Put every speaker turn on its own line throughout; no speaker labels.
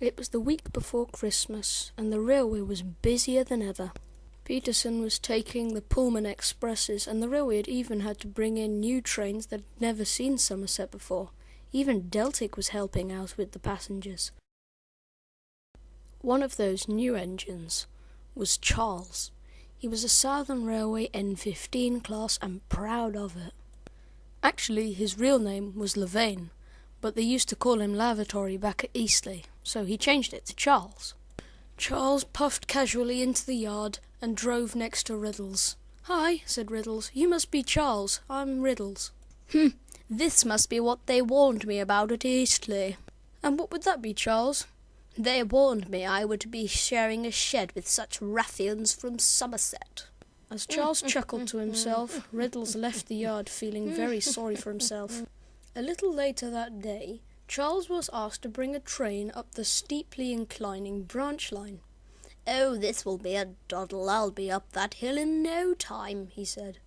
It was the week before Christmas, and the railway was busier than ever. Peterson was taking the Pullman expresses, and the railway had even had to bring in new trains that had never seen Somerset before. Even Deltic was helping out with the passengers. One of those new engines was Charles. He was a Southern Railway N15 class and proud of it. Actually, his real name was Levain, but they used to call him Lavatory back at Eastleigh, so he changed it to Charles. Charles puffed casually into the yard and drove next to Riddles. "Hi," said Riddles. "You must be Charles. I'm Riddles." This must be what they warned me about at Eastleigh." "And what would that be, Charles?" "They warned me I would be sharing a shed with such ruffians from Somerset." As Charles chuckled to himself, Riddles left the yard feeling very sorry for himself. A little later that day, Charles was asked to bring a train up the steeply inclining branch line. "Oh, this will be a doddle. I'll be up that hill in no time," he said.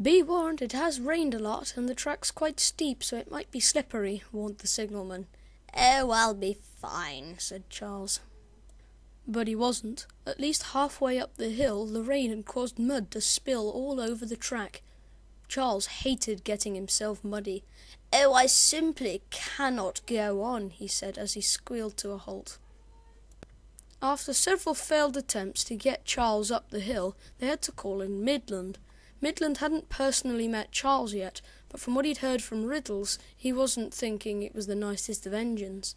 "Be warned, it has rained a lot, and the track's quite steep, so it might be slippery," warned the signalman. "Oh, I'll be fine," said Charles. But he wasn't. At least halfway up the hill, the rain had caused mud to spill all over the track. Charles hated getting himself muddy. "Oh, I simply cannot go on," he said as he squealed to a halt. After several failed attempts to get Charles up the hill, they had to call in Midland. Midland hadn't personally met Charles yet, but from what he'd heard from Riddles, he wasn't thinking it was the nicest of engines.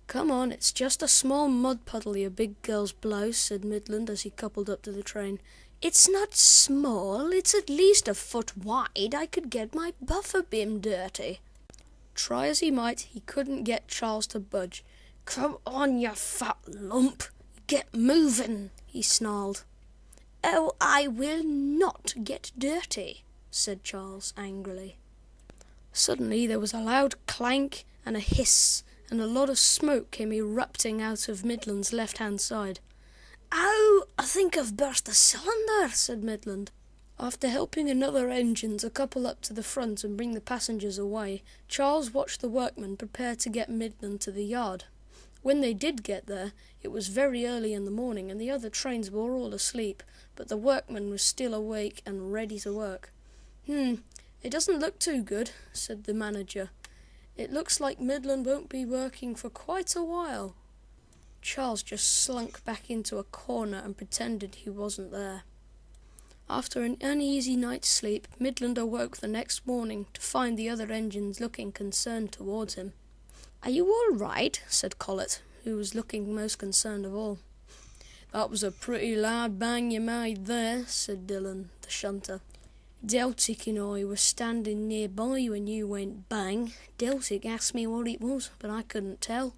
"Come on, it's just a small mud puddle, you big girl's blouse," said Midland as he coupled up to the train. "It's not small, it's at least a foot wide. I could get my buffer beam dirty." Try as he might, he couldn't get Charles to budge. "Come on, you fat lump, get moving," he snarled. "Oh, I will not get dirty," said Charles angrily. Suddenly there was a loud clank and a hiss, and a lot of smoke came erupting out of Midland's left-hand side. "Ow, I think I've burst a cylinder," said Midland. After helping another engine to couple up to the front and bring the passengers away, Charles watched the workmen prepare to get Midland to the yard. When they did get there, it was very early in the morning and the other trains were all asleep, but the workman was still awake and ready to work. It doesn't look too good," said the manager. "It looks like Midland won't be working for quite a while." Charles just slunk back into a corner and pretended he wasn't there. After an uneasy night's sleep, Midland awoke the next morning to find the other engines looking concerned towards him. "Are you all right?" said Collett, who was looking most concerned of all. "That was a pretty loud bang you made there," said Dillon, the shunter. "Deltic and I were standing nearby when you went bang. Deltic asked me what it was, but I couldn't tell.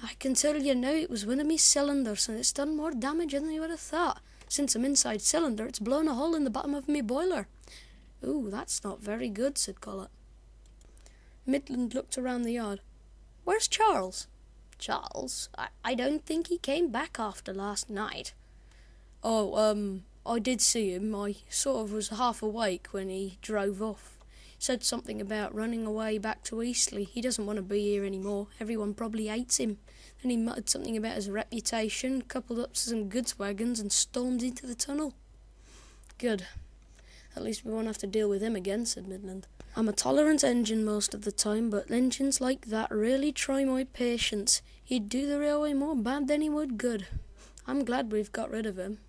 I can tell you now it was one of me cylinders, and it's done more damage than you would have thought. Since I'm inside cylinder, it's blown a hole in the bottom of me boiler." "Ooh, that's not very good," said Collett. Midland looked around the yard. "Where's Charles?" "Charles? I don't think he came back after last night." "Oh, I did see him. I sort of was half awake when he drove off. Said something about running away back to Eastleigh. He doesn't want to be here anymore. Everyone probably hates him. Then he muttered something about his reputation, coupled up to some goods wagons and stormed into the tunnel." "Good. At least we won't have to deal with him again," said Midland. "I'm a tolerant engine most of the time, but engines like that really try my patience. He'd do the railway more bad than he would good. I'm glad we've got rid of him."